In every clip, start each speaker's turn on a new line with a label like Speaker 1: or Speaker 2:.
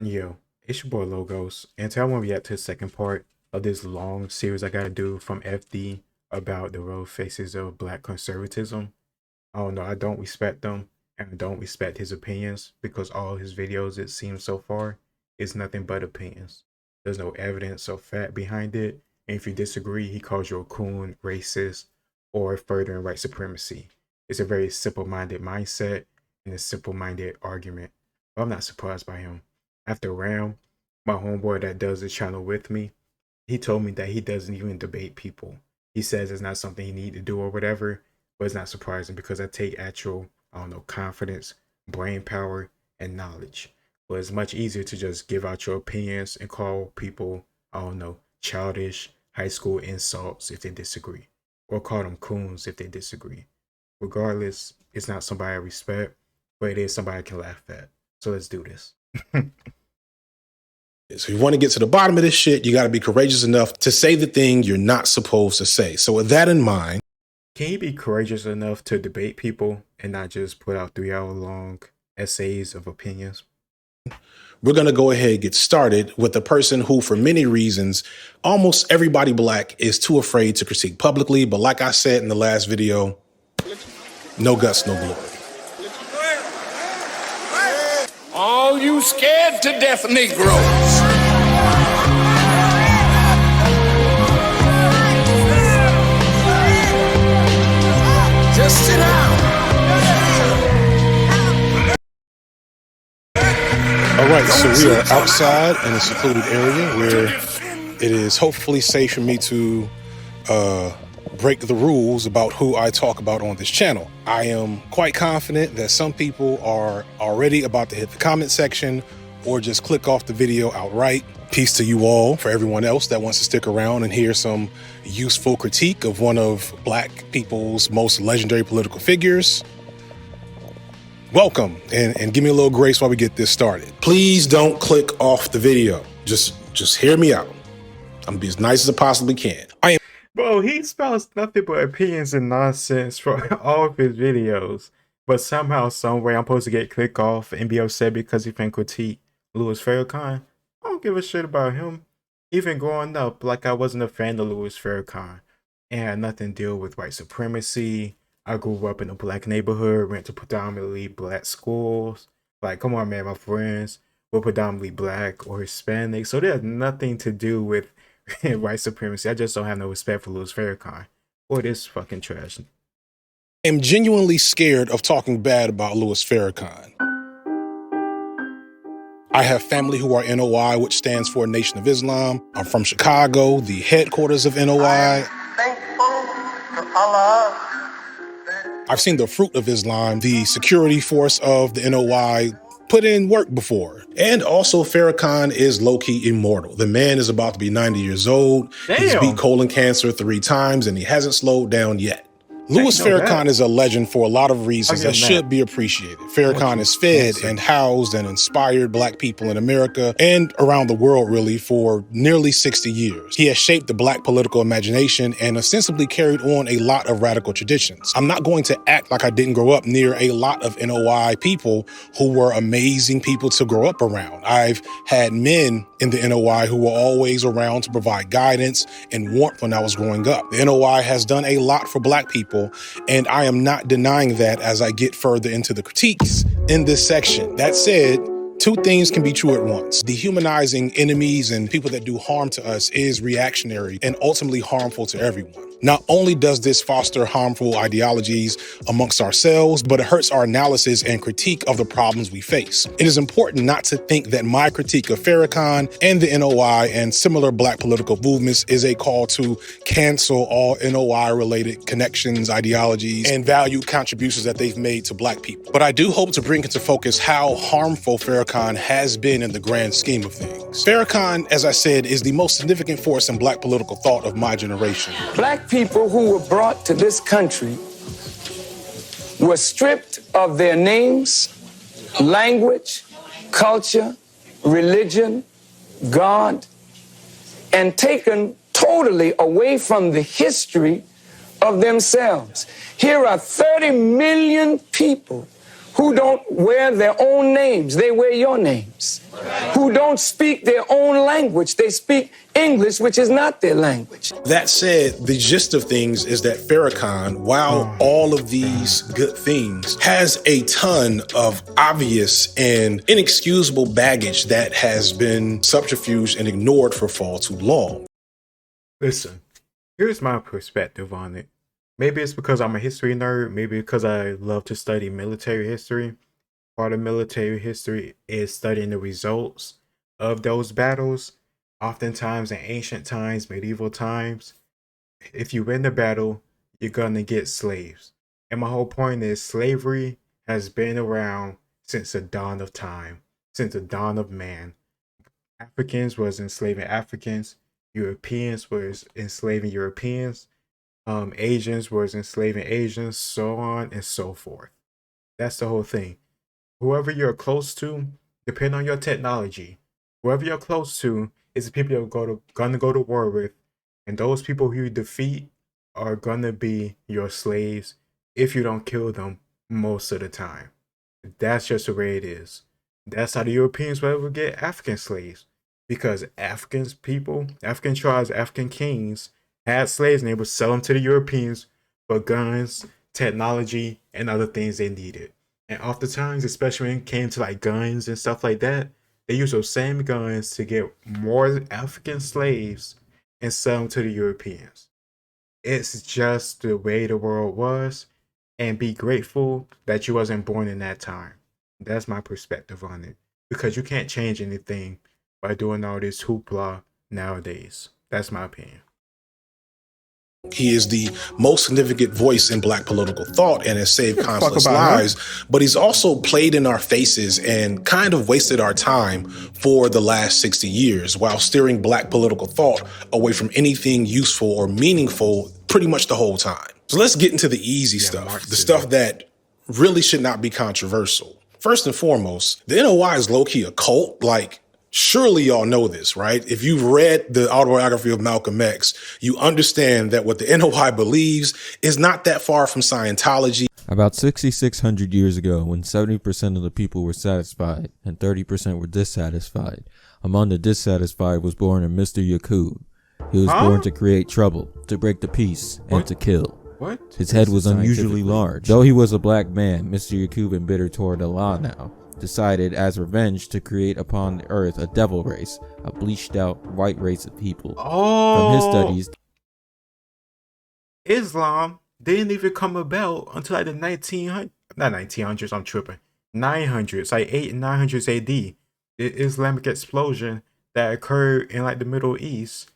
Speaker 1: Yo, it's your boy Logos, and today I want to react to the second part of this long series I gotta do from FD about the road faces of Black conservatism. I don't know, I don't respect them, and I don't respect his opinions because all his videos, it seems so far, is nothing but opinions. There's no evidence or fact behind it, and if you disagree, he calls you a coon, racist, or furthering white supremacy. It's a very simple-minded mindset and a simple-minded argument. But I'm not surprised by him. After Ram, my homeboy that does the channel with me, he told me that he doesn't even debate people. He says it's not something he need to do or whatever, but it's not surprising because I take actual, confidence, brain power, and knowledge. But it's much easier to just give out your opinions and call people, childish, high school insults if they disagree, or call them coons if they disagree. Regardless, it's not somebody I respect, but it is somebody I can laugh at. So let's do this.
Speaker 2: So if you want to get to the bottom of this shit, you got to be courageous enough to say the thing you're not supposed to say. So with that in mind,
Speaker 1: can you be courageous enough to debate people and not just put out 3-hour-long essays of opinions?
Speaker 2: We're going to go ahead and get started with the person who, for many reasons, almost everybody Black is too afraid to critique publicly. But like I said in the last video, no guts, no glory.
Speaker 3: All you scared to death Negroes. Just sit down.
Speaker 2: All right, so we are outside in a secluded area where it is hopefully safe for me to break the rules about who I talk about on this channel. I am quite confident that some people are already about to hit the comment section or just click off the video outright. Peace to you all. For everyone else that wants to stick around and hear some useful critique of one of Black people's most legendary political figures, welcome, and give me a little grace while we get this started. Please don't click off the video. Just hear me out. I'm gonna be as nice as I possibly can.
Speaker 1: Bro, he spouts nothing but opinions and nonsense for all of his videos. But somehow, someway, I'm supposed to get click off and be upset because he can critique Louis Farrakhan. I don't give a shit about him. Even growing up, like I wasn't a fan of Louis Farrakhan and had nothing to deal with white supremacy. I grew up in a Black neighborhood, went to predominantly Black schools. Like, come on, man, my friends were predominantly Black or Hispanic. So they had nothing to do with white supremacy. I just don't have no respect for Louis Farrakhan or this fucking trash.
Speaker 2: I am genuinely scared of talking bad about Louis Farrakhan. I have family who are NOI, which stands for Nation of Islam. I'm from Chicago, the headquarters of NOI. I've seen the fruit of Islam, the security force of the NOI, put in work before. And also Farrakhan is low-key immortal. The man is about to be 90 years old.
Speaker 1: Damn.
Speaker 2: He's beat colon cancer 3 times and he hasn't slowed down yet. Louis Farrakhan is a legend for a lot of reasons that should be appreciated. Farrakhan has fed and housed and inspired Black people in America and around the world, really, for nearly 60 years. He has shaped the Black political imagination and ostensibly carried on a lot of radical traditions. I'm not going to act like I didn't grow up near a lot of NOI people who were amazing people to grow up around. I've had men in the NOI who were always around to provide guidance and warmth when I was growing up. The NOI has done a lot for Black people, and I am not denying that as I get further into the critiques in this section. That said, 2 things can be true at once. Dehumanizing enemies and people that do harm to us is reactionary and ultimately harmful to everyone. Not only does this foster harmful ideologies amongst ourselves, but it hurts our analysis and critique of the problems we face. It is important not to think that my critique of Farrakhan and the NOI and similar Black political movements is a call to cancel all NOI-related connections, ideologies, and valued contributions that they've made to Black people. But I do hope to bring into focus how harmful Farrakhan has been in the grand scheme of things. Farrakhan, as I said, is the most significant force in Black political thought of my generation.
Speaker 3: Black people who were brought to this country were stripped of their names, language, culture, religion, God, and taken totally away from the history of themselves. Here are 30 million people who don't wear their own names. They wear your names. who don't speak their own language. They speak English, which is not their language.
Speaker 2: That said, the gist of things is that Farrakhan, while all of these good things, has a ton of obvious and inexcusable baggage that has been subterfuged and ignored for far too long.
Speaker 1: Listen, here's my perspective on it. Maybe it's because I'm a history nerd. Maybe because I love to study military history. Part of military history is studying the results of those battles. Oftentimes in ancient times, medieval times, if you win the battle, you're gonna get slaves. And my whole point is slavery has been around since the dawn of time, since the dawn of man. Africans was enslaving Africans, Europeans was enslaving Europeans, Asians was enslaving Asians, so on and so forth. That's the whole thing. Whoever you're close to, depending on your technology, whoever you're close to is the people you're gonna go to war with, and those people who you defeat are gonna be your slaves if you don't kill them most of the time. That's just the way it is. That's how the Europeans were able to get African slaves, because African tribes, African kings had slaves and they would sell them to the Europeans for guns, technology, and other things they needed. And oftentimes, especially when it came to like guns and stuff like that, they used those same guns to get more African slaves and sell them to the Europeans. It's just the way the world was, and be grateful that you wasn't born in that time. That's my perspective on it, because you can't change anything by doing all this hoopla nowadays. That's my opinion.
Speaker 2: He is the most significant voice in Black political thought and has saved countless lives, but he's also played in our faces and kind of wasted our time for the last 60 years while steering Black political thought away from anything useful or meaningful pretty much the whole time. So let's get into the easy stuff, the stuff that really should not be controversial. First and foremost, the NOI is low-key a cult. Like, surely y'all know this, right? If you've read the autobiography of Malcolm X, you understand that what the NOI believes is not that far from Scientology.
Speaker 4: About 6,600 years ago, when 70% of the people were satisfied and 30% were dissatisfied, among the dissatisfied was born a Mr. Yakub. He was born to create trouble, to break the peace, and to kill.
Speaker 1: What?
Speaker 4: His head was unusually large. Though he was a black man, Mr. Yakub, embittered toward Allah now, decided as revenge to create upon the earth a devil race, a bleached out white race of people. From his studies,
Speaker 1: Islam didn't even come about until like the 900s, like 8 and 900s AD. The Islamic explosion that occurred in like the Middle East,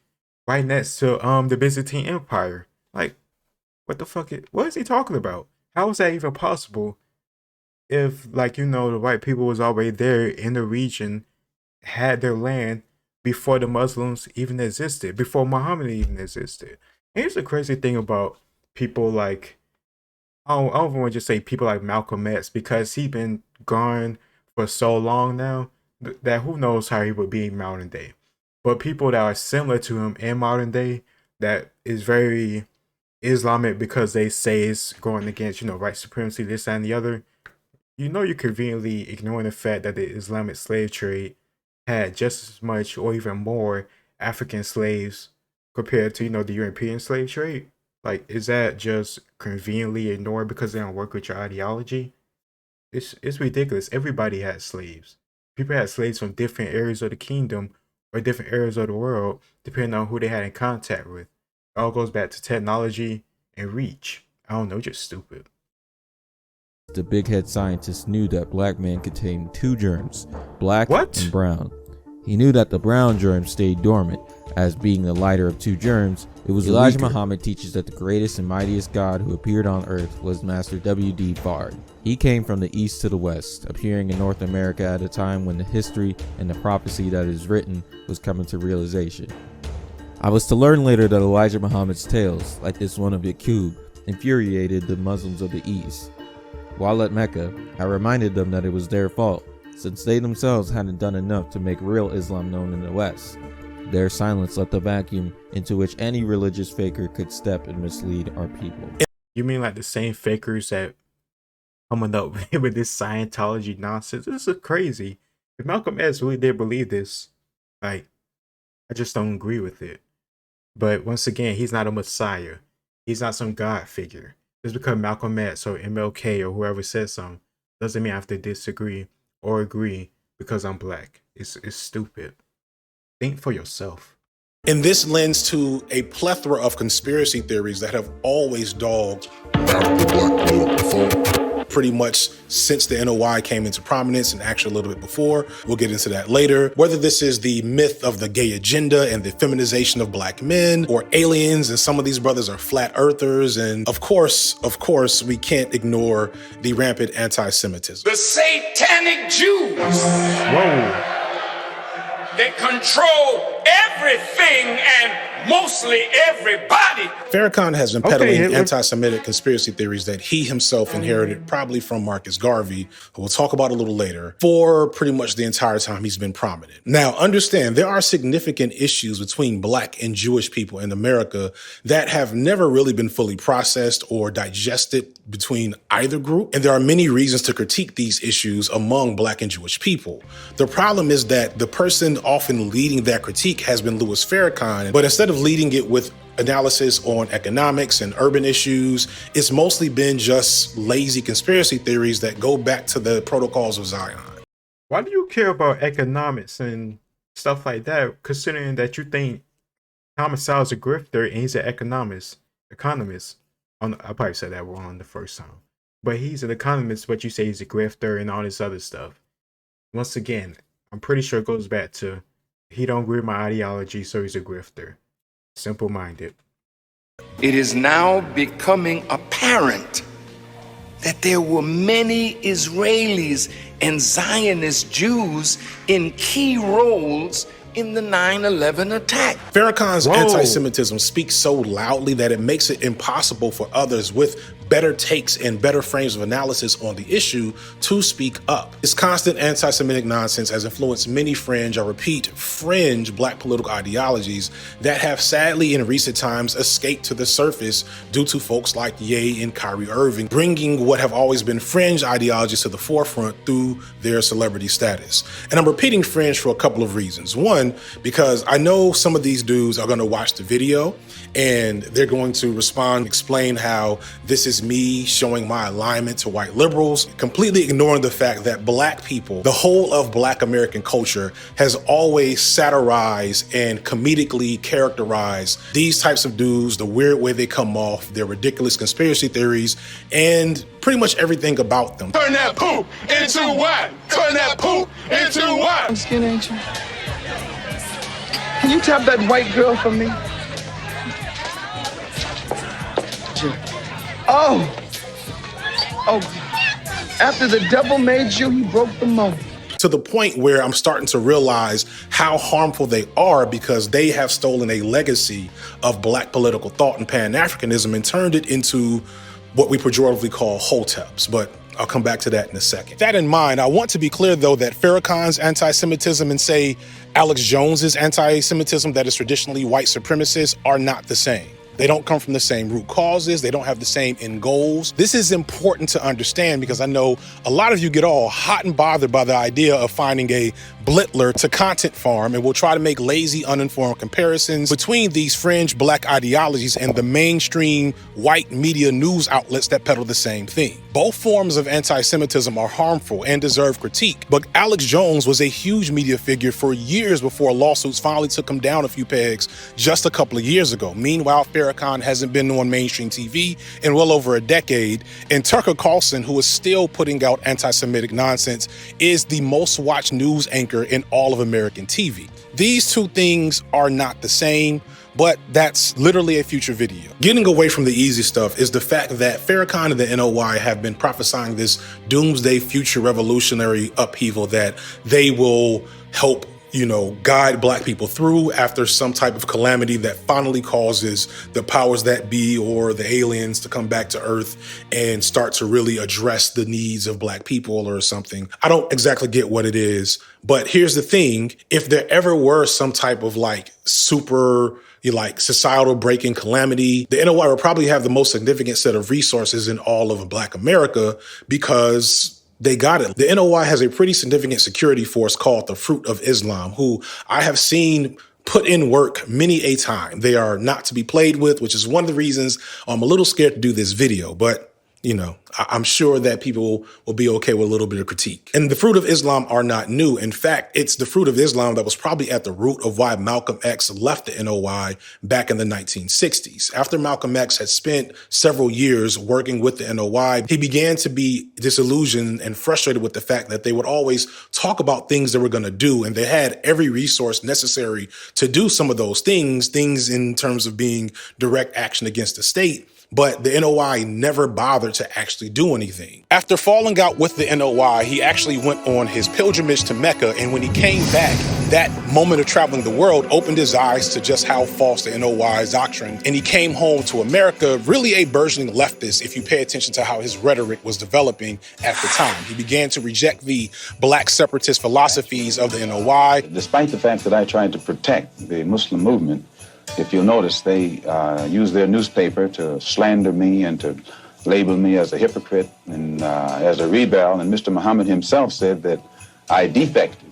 Speaker 1: right next to the Byzantine Empire. Like, what the fuck? What is he talking about? How is that even possible? If, like, you know, the white people was already there in the region, had their land before the Muslims even existed, before Muhammad even existed. And here's the crazy thing about people like, I don't even want to just say people like Malcolm X, because he's been gone for so long now that who knows how he would be in modern day. But people that are similar to him in modern day, that is very Islamic because they say it's going against, you know, white supremacy, this and the other. You know, you're conveniently ignoring the fact that the Islamic slave trade had just as much or even more African slaves compared to, you know, the European slave trade. Like, is that just conveniently ignored because they don't work with your ideology? It's ridiculous. Everybody had slaves. People had slaves from different areas of the kingdom or different areas of the world, depending on who they had in contact with. It all goes back to technology and reach. I don't know, just stupid.
Speaker 4: the big head scientist knew that black man contained two germs, black and brown. He knew that the brown germ stayed dormant, as being the lighter of two germs, it was Elijah Muhammad teaches that the greatest and mightiest God who appeared on earth was Master W.D. Bard. He came from the east to the west, appearing in North America at a time when the history and the prophecy that is written was coming to realization. I was to learn later that Elijah Muhammad's tales, like this one of Yaqub, infuriated the Muslims of the east. While at Mecca, I reminded them that it was their fault, since they themselves hadn't done enough to make real Islam known in the West. Their silence left a vacuum into which any religious faker could step and mislead our people.
Speaker 1: You mean like the same fakers that coming up with this Scientology nonsense? This is crazy. If Malcolm X really did believe this, like, I just don't agree with it. But once again, he's not a messiah. He's not some God figure. Just because Malcolm X or MLK or whoever says something doesn't mean I have to disagree or agree because I'm black. It's stupid. Think for yourself.
Speaker 2: And this lends to a plethora of conspiracy theories that have always dogged pretty much since the NOI came into prominence, and actually a little bit before. We'll get into that later. Whether this is the myth of the gay agenda and the feminization of black men, or aliens, and some of these brothers are flat earthers. And of course, we can't ignore the rampant anti-Semitism.
Speaker 3: The satanic Jews.
Speaker 1: Whoa.
Speaker 3: They control everything and mostly everybody.
Speaker 2: Farrakhan has been peddling anti-Semitic conspiracy theories that he himself inherited probably from Marcus Garvey, who we'll talk about a little later, for pretty much the entire time he's been prominent. Now, understand, there are significant issues between black and Jewish people in America that have never really been fully processed or digested between either group. And there are many reasons to critique these issues among black and Jewish people. The problem is that the person often leading that critique has been Louis Farrakhan, but instead of leading it with analysis on economics and urban issues, it's mostly been just lazy conspiracy theories that go back to the protocols of Zion.
Speaker 1: Why do you care about economics and stuff like that, considering that you think Thomas Sowell's a grifter and he's an economist? I probably said that wrong the first time. But he's an economist, but you say he's a grifter and all this other stuff. Once again, I'm pretty sure it goes back to he don't agree with my ideology, so he's a grifter. Simple-minded.
Speaker 3: It is now becoming apparent that there were many Israelis and Zionist Jews in key roles in the 9/11 attack.
Speaker 2: Farrakhan's anti-Semitism speaks so loudly that it makes it impossible for others with better takes and better frames of analysis on the issue to speak up. This constant anti-Semitic nonsense has influenced many fringe black political ideologies that have sadly in recent times escaped to the surface due to folks like Ye and Kyrie Irving bringing what have always been fringe ideologies to the forefront through their celebrity status. And I'm repeating fringe for a couple of reasons. One, because I know some of these dudes are going to watch the video and they're going to respond, explain how this is me showing my alignment to white liberals, completely ignoring the fact that black people, the whole of black American culture, has always satirized and comedically characterized these types of dudes, the weird way they come off, their ridiculous conspiracy theories, and pretty much everything about them.
Speaker 3: Turn that poop into what? Turn that poop into what?
Speaker 5: I'm skin, ain't you? Can you tap that white girl for me? Oh, after the devil made you, he broke the mold.
Speaker 2: To the point where I'm starting to realize how harmful they are because they have stolen a legacy of black political thought and Pan-Africanism and turned it into what we pejoratively call hoteps. But I'll come back to that in a second. That in mind, I want to be clear, though, that Farrakhan's anti-Semitism and, say, Alex Jones's anti-Semitism that is traditionally white supremacist are not the same. They don't come from the same root causes. They don't have the same end goals. This is important to understand because I know a lot of you get all hot and bothered by the idea of finding a Blittler to content farm and will try to make lazy, uninformed comparisons between these fringe black ideologies and the mainstream white media news outlets that peddle the same thing. Both forms of anti-Semitism are harmful and deserve critique, but Alex Jones was a huge media figure for years before lawsuits finally took him down a few pegs just a couple of years ago. Meanwhile, Farrakhan hasn't been on mainstream TV in well over a decade, and Tucker Carlson, who is still putting out anti-Semitic nonsense, is the most watched news anchor in all of American TV. These two things are not the same, but that's literally a future video. Getting away from the easy stuff is the fact that Farrakhan and the NOI have been prophesying this doomsday future revolutionary upheaval that they will help guide black people through after some type of calamity that finally causes the powers that be or the aliens to come back to Earth and start to really address the needs of black people or something. I don't exactly get what it is, but here's the thing. If there ever were some type of super societal breaking calamity, the NOI would probably have the most significant set of resources in all of Black America because They got it. The NOI has a pretty significant security force called the Fruit of Islam, who I have seen put in work many a time. They are not to be played with, which is one of the reasons I'm a little scared to do this video. But you know, I'm sure that people will be okay with a little bit of critique. And the Fruit of Islam are not new. In fact, it's the Fruit of Islam that was probably at the root of why Malcolm X left the NOI back in the 1960s. After Malcolm X had spent several years working with the NOI, he began to be disillusioned and frustrated with the fact that they would always talk about things they were going to do, and they had every resource necessary to do some of those things in terms of being direct action against the state. But the NOI never bothered to actually do anything. After falling out with the NOI, he actually went on his pilgrimage to Mecca. And when he came back, that moment of traveling the world opened his eyes to just how false the NOI's doctrine. And he came home to America, really a burgeoning leftist, if you pay attention to how his rhetoric was developing at the time. He began to reject the black separatist philosophies of the NOI.
Speaker 6: Despite the fact that I tried to protect the Muslim movement, if you'll notice, they use their newspaper to slander me and to label me as a hypocrite and as a rebel. And Mr. Muhammad himself said that I defected.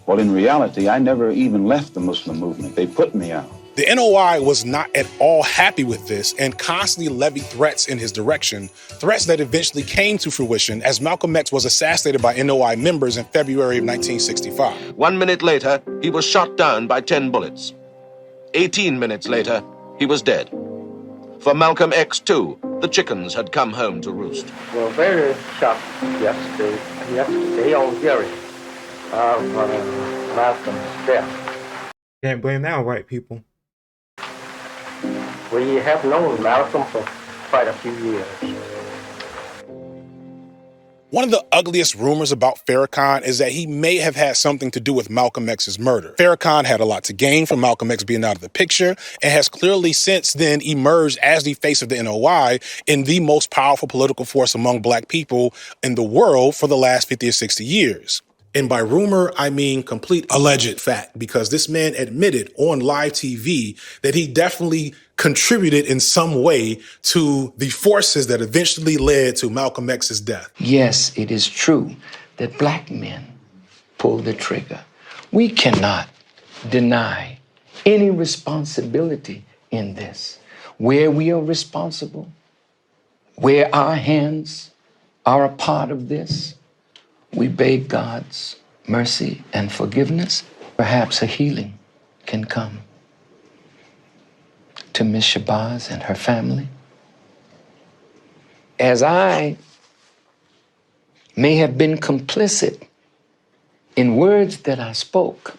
Speaker 6: Well, in reality, I never even left the Muslim movement. They put me out.
Speaker 2: The NOI was not at all happy with this and constantly levied threats in his direction, threats that eventually came to fruition as Malcolm X was assassinated by NOI members in February of 1965.
Speaker 7: 1 minute later, he was shot down by 10 bullets. 18 minutes later, he was dead. For Malcolm X, too, the chickens had come home to roost.
Speaker 8: We were very shocked yesterday on hearing of Malcolm's death.
Speaker 1: Can't blame that on white people.
Speaker 8: We have known Malcolm for quite a few years.
Speaker 2: One of the ugliest rumors about Farrakhan is that he may have had something to do with Malcolm X's murder. Farrakhan had a lot to gain from Malcolm X being out of the picture and has clearly since then emerged as the face of the NOI and the most powerful political force among black people in the world for the last 50 or 60 years. And by rumor, I mean complete alleged fact, because this man admitted on live TV that he definitely contributed in some way to the forces that eventually led to Malcolm X's death.
Speaker 9: Yes, it is true that black men pulled the trigger. We cannot deny any responsibility in this. Where we are responsible, where our hands are a part of this, we beg God's mercy and forgiveness. Perhaps a healing can come to Miss Shabazz and her family. As I may have been complicit in words that I spoke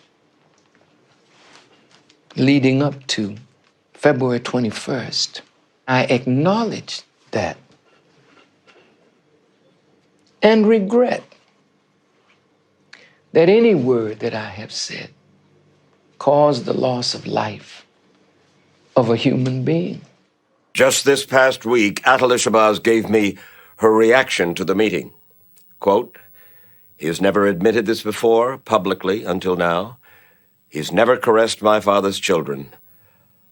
Speaker 9: leading up to February 21st, I acknowledge that and regret that any word that I have said caused the loss of life of a human being.
Speaker 7: Just this past week, Atala Shabazz gave me her reaction to the meeting. Quote, "He has never admitted this before, publicly, until now. He's never caressed my father's children.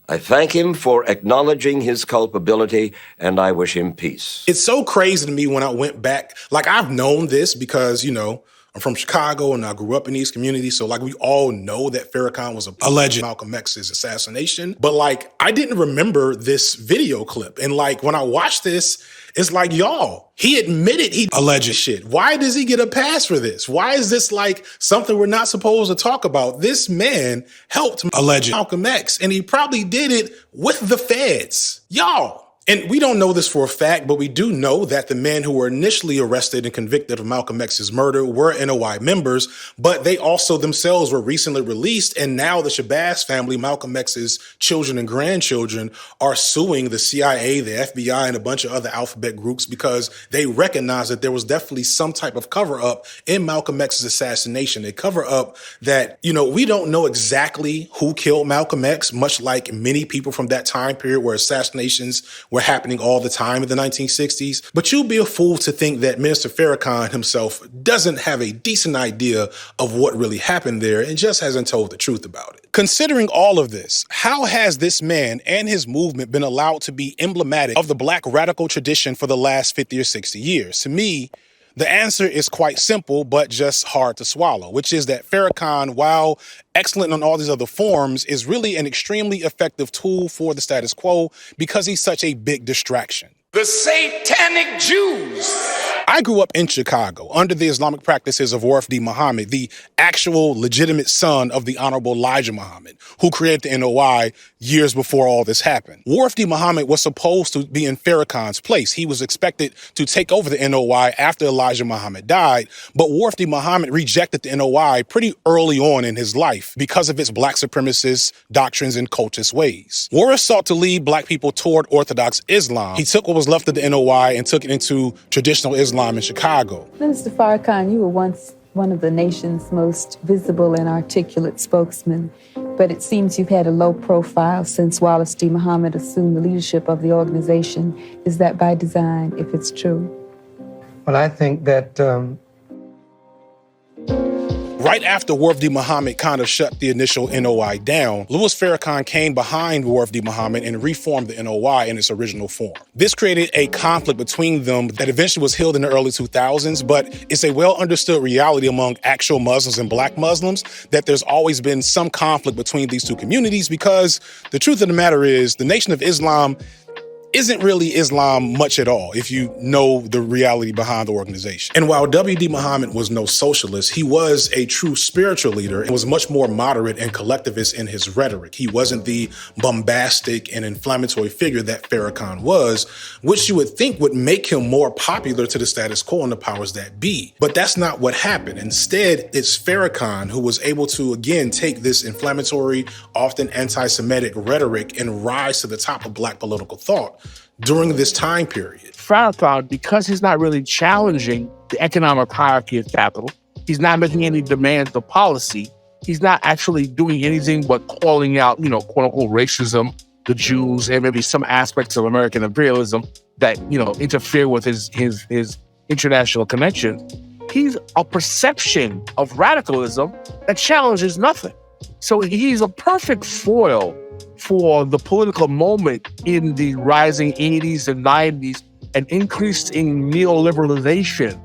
Speaker 7: I thank him for acknowledging his culpability, and I wish him peace."
Speaker 2: It's so crazy to me when I went back. Like, I've known this because, you know, I'm from Chicago and I grew up in these communities. So like we all know that Farrakhan was alleged Malcolm X's assassination. But like, I didn't remember this video clip. And like, when I watched this, it's like, y'all, he admitted he alleged shit. Why does he get a pass for this? Why is this like something we're not supposed to talk about? This man helped allege Malcolm X, and he probably did it with the feds. Y'all. And we don't know this for a fact, but we do know that the men who were initially arrested and convicted of Malcolm X's murder were NOI members, but they also themselves were recently released. And now the Shabazz family, Malcolm X's children and grandchildren, are suing the CIA, the FBI, and a bunch of other alphabet groups because they recognize that there was definitely some type of cover up in Malcolm X's assassination. A cover up that, you know, we don't know exactly who killed Malcolm X, much like many people from that time period where assassinations were happening all the time in the 1960s. But you'd be a fool to think that Minister Farrakhan himself doesn't have a decent idea of what really happened there and just hasn't told the truth about it. Considering all of this, how has this man and his movement been allowed to be emblematic of the black radical tradition for the last 50 or 60 years? To me, The answer is quite simple, but just hard to swallow, which is that Farrakhan, while excellent on all these other forms, is really an extremely effective tool for the status quo because he's such a big distraction.
Speaker 3: The satanic Jews.
Speaker 2: I grew up in Chicago under the Islamic practices of Warfdi Muhammad, the actual legitimate son of the Honorable Elijah Muhammad, who created the NOI years before all this happened. Warfdi Muhammad was supposed to be in Farrakhan's place. He was expected to take over the NOI after Elijah Muhammad died, but Warfdi Muhammad rejected the NOI pretty early on in his life because of its black supremacist doctrines and cultist ways. Warren sought to lead black people toward Orthodox Islam. He took what was left of the NOI and took it into traditional Islam in Chicago.
Speaker 10: Minister Farrakhan, you were once one of the nation's most visible and articulate spokesmen, but it seems you've had a low profile since Wallace D. Muhammad assumed the leadership of the organization. Is that by design, if it's true?
Speaker 8: Well, I think that
Speaker 2: Right after Warfdi Muhammad kind of shut the initial NOI down, Louis Farrakhan came behind Warfdi Muhammad and reformed the NOI in its original form. This created a conflict between them that eventually was healed in the early 2000s, but it's a well-understood reality among actual Muslims and black Muslims that there's always been some conflict between these two communities because the truth of the matter is the Nation of Islam isn't really Islam much at all, if you know the reality behind the organization. And while W.D. Muhammad was no socialist, he was a true spiritual leader and was much more moderate and collectivist in his rhetoric. He wasn't the bombastic and inflammatory figure that Farrakhan was, which you would think would make him more popular to the status quo and the powers that be. But that's not what happened. Instead, it's Farrakhan who was able to, again, take this inflammatory, often anti-Semitic rhetoric and rise to the top of black political thought during this time period.
Speaker 11: Farrakhan, because he's not really challenging the economic hierarchy of capital, he's not making any demands of policy, he's not actually doing anything but calling out, quote unquote, racism, the Jews, and maybe some aspects of American imperialism that, interfere with his international connection. He's a perception of radicalism that challenges nothing. So he's a perfect foil for the political moment in the rising 80s and 90s and increasing neoliberalization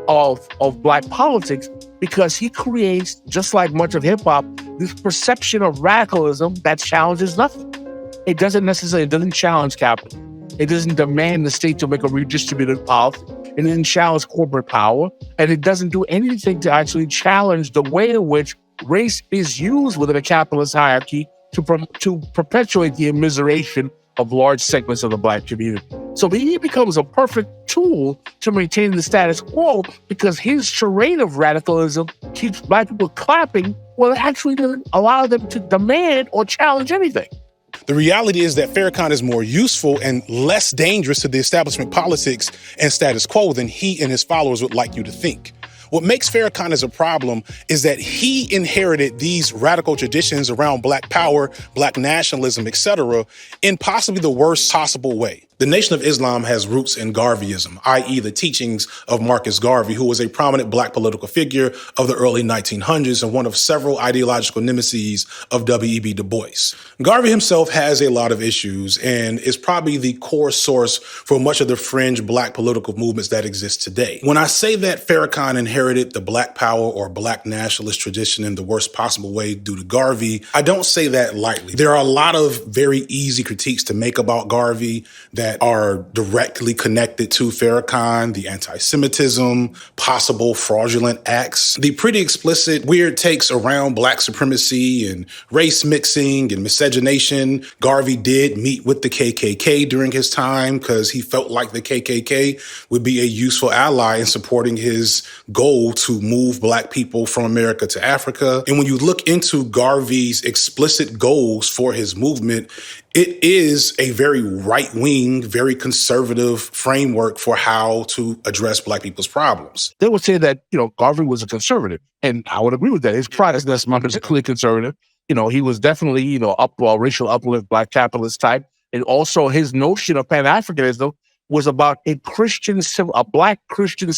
Speaker 11: of black politics, because he creates, just like much of hip hop, this perception of radicalism that challenges nothing. It doesn't challenge capital. It doesn't demand the state to make a redistributive policy. It doesn't challenge corporate power. And it doesn't do anything to actually challenge the way in which race is used within a capitalist hierarchy to perpetuate the immiseration of large segments of the black community. So he becomes a perfect tool to maintain the status quo because his charade of radicalism keeps black people clapping while it actually doesn't allow them to demand or challenge anything.
Speaker 2: The reality is that Farrakhan is more useful and less dangerous to the establishment politics and status quo than he and his followers would like you to think. What makes Farrakhan as a problem is that he inherited these radical traditions around black power, black nationalism, etc., in possibly the worst possible way. The Nation of Islam has roots in Garveyism, i.e. the teachings of Marcus Garvey, who was a prominent black political figure of the early 1900s and one of several ideological nemeses of W.E.B. Du Bois. Garvey himself has a lot of issues and is probably the core source for much of the fringe black political movements that exist today. When I say that Farrakhan inherited the black power or black nationalist tradition in the worst possible way due to Garvey, I don't say that lightly. There are a lot of very easy critiques to make about Garvey that are directly connected to Farrakhan, the anti-Semitism, possible fraudulent acts, the pretty explicit weird takes around black supremacy and race mixing and miscegenation. Garvey did meet with the KKK during his time because he felt like the KKK would be a useful ally in supporting his goal to move black people from America to Africa. And when you look into Garvey's explicit goals for his movement, it is a very right-wing, very conservative framework for how to address black people's problems.
Speaker 11: They would say that, Garvey was a conservative, and I would agree with that. His predecessor was clearly conservative. He was definitely, racial uplift, black capitalist type. And also his notion of Pan-Africanism was about a black Christian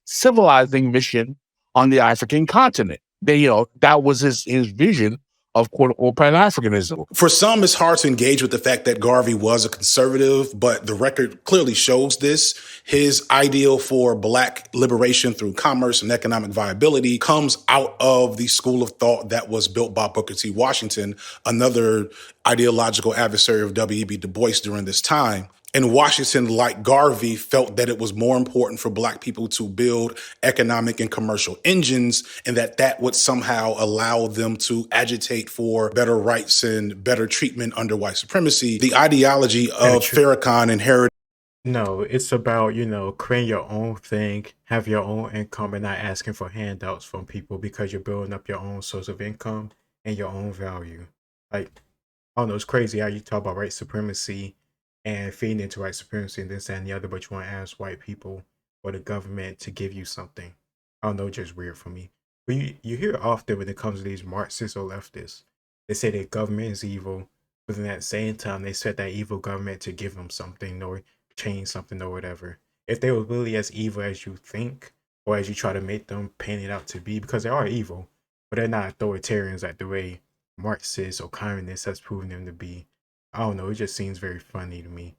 Speaker 11: civilizing mission on the African continent. That was his vision of quote-unquote Pan-Africanism.
Speaker 2: For some, it's hard to engage with the fact that Garvey was a conservative, but the record clearly shows this. His ideal for Black liberation through commerce and economic viability comes out of the school of thought that was built by Booker T. Washington, another ideological adversary of W.E.B. Du Bois during this time. And Washington, like Garvey, felt that it was more important for Black people to build economic and commercial engines, and that would somehow allow them to agitate for better rights and better treatment under white supremacy. The ideology of Farrakhan inherited.
Speaker 1: No, it's about, creating your own thing, have your own income, and not asking for handouts from people because you're building up your own source of income and your own value. Like, I don't know, it's crazy how you talk about white supremacy and feeding into white supremacy and this, that, and the other, but you want to ask white people or the government to give you something. I don't know, just weird for me. But you hear often when it comes to these Marxists or leftists, they say that government is evil, but then at the same time, they set that evil government to give them something or change something or whatever. If they were really as evil as you think, or as you try to make them paint it out to be, because they are evil, but they're not authoritarians like the way Marxists or communists has proven them to be. I don't know, it just seems very funny to me.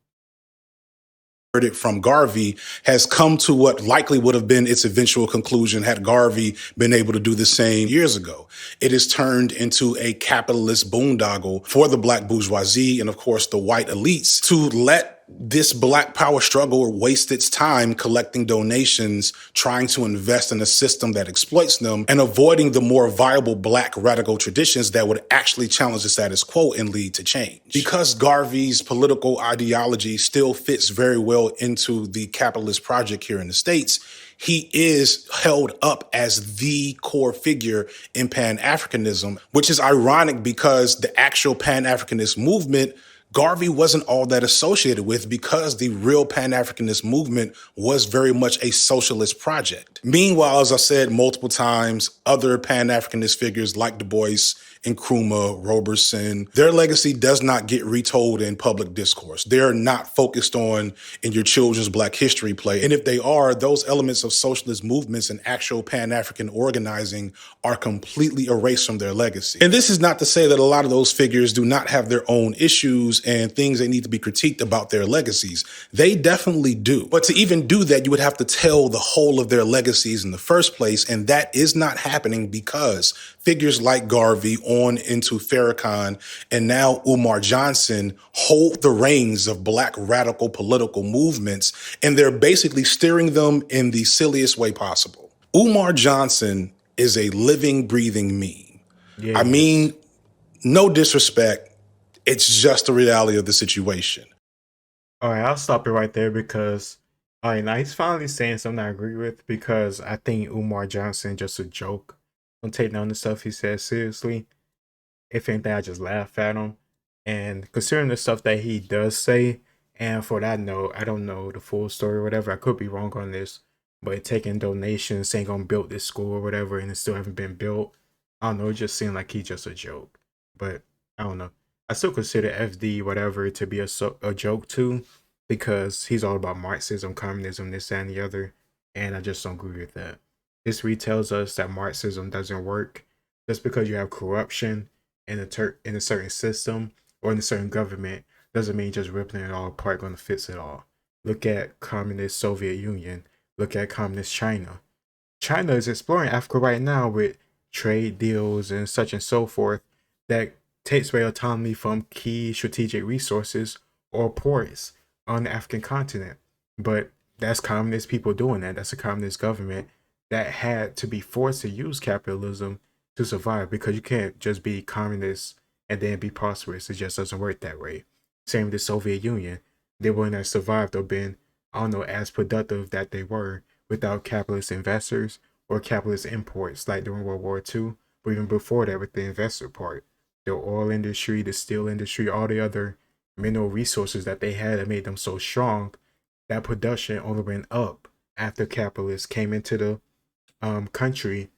Speaker 2: From Garvey has come to what likely would have been its eventual conclusion had Garvey been able to do the same years ago. It is turned into a capitalist boondoggle for the Black bourgeoisie and, of course, the white elites to let this Black power struggle waste its time collecting donations, trying to invest in a system that exploits them, and avoiding the more viable Black radical traditions that would actually challenge the status quo and lead to change. Because Garvey's political ideology still fits very well into the capitalist project here in the States, he is held up as the core figure in Pan-Africanism, which is ironic because the actual Pan-Africanist movement Garvey wasn't all that associated with because the real Pan-Africanist movement was very much a socialist project. Meanwhile, as I said multiple times, other Pan-Africanist figures like Du Bois, Nkrumah, Roberson, their legacy does not get retold in public discourse. They're not focused on in your children's Black history play. And if they are, those elements of socialist movements and actual Pan-African organizing are completely erased from their legacy. And this is not to say that a lot of those figures do not have their own issues and things they need to be critiqued about their legacies. They definitely do. But to even do that, you would have to tell the whole of their legacies in the first place. And that is not happening because figures like Garvey on into Farrakhan and now Umar Johnson hold the reins of Black radical political movements, and they're basically steering them in the silliest way possible. Umar Johnson is a living, breathing meme. I mean, no disrespect. It's just the reality of the situation.
Speaker 1: All right, I'll stop it right there because now he's finally saying something I agree with, because I think Umar Johnson just a joke. Don't take none of the stuff he says seriously. If anything, I just laugh at him. And considering the stuff that he does say, and for that note, I don't know the full story or whatever. I could be wrong on this, but taking donations, saying gonna build this school or whatever, and it still haven't been built. I don't know. It just seemed like he's just a joke. But I don't know. I still consider FD whatever to be a joke too, because he's all about Marxism, communism, this, that, and the other, and I just don't agree with that. History tells us that Marxism doesn't work. Just because you have corruption in a certain system or in a certain government doesn't mean just ripping it all apart going to fix it all. Look at communist Soviet Union. Look at communist China. China is exploring Africa right now with trade deals and such and so forth that takes away autonomy from key strategic resources or ports on the African continent. But that's communist people doing that. That's a communist government that had to be forced to use capitalism to survive, because you can't just be communist and then be prosperous. It just doesn't work that way. Same with the Soviet Union. They wouldn't have survived or been, I don't know, as productive that they were without capitalist investors or capitalist imports like during World War II, but even before that with the investor part. The oil industry, the steel industry, all the other mineral resources that they had that made them so strong, that production only went up after capitalists came into the country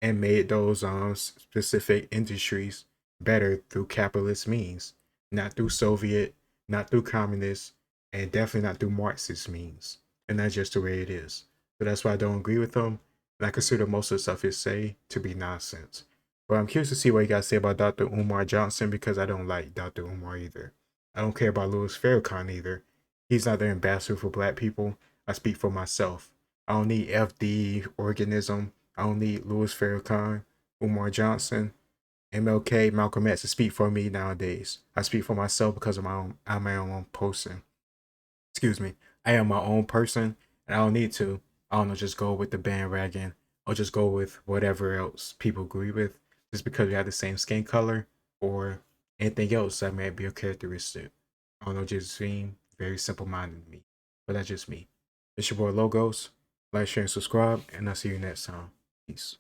Speaker 1: and made those specific industries better through capitalist means, not through Soviet, not through communist, and definitely not through Marxist means. And that's just the way it is. So that's why I don't agree with him. And I consider most of the stuff he say to be nonsense. But I'm curious to see what you guys say about Dr. Umar Johnson, because I don't like Dr. Umar either. I don't care about Louis Farrakhan either. He's not the ambassador for black people. I speak for myself. I don't need FD organism. I don't need Louis Farrakhan, Umar Johnson, MLK, Malcolm X to speak for me nowadays. I speak for myself because I'm my own person. Excuse me. I am my own person, and I don't need to, I don't know, just go with the bandwagon or just go with whatever else people agree with just because we have the same skin color or anything else that might be a characteristic. I don't know, just being very simple-minded to me. But that's just me. It's your boy Logos. Like, share, and subscribe, and I'll see you next time. Peace.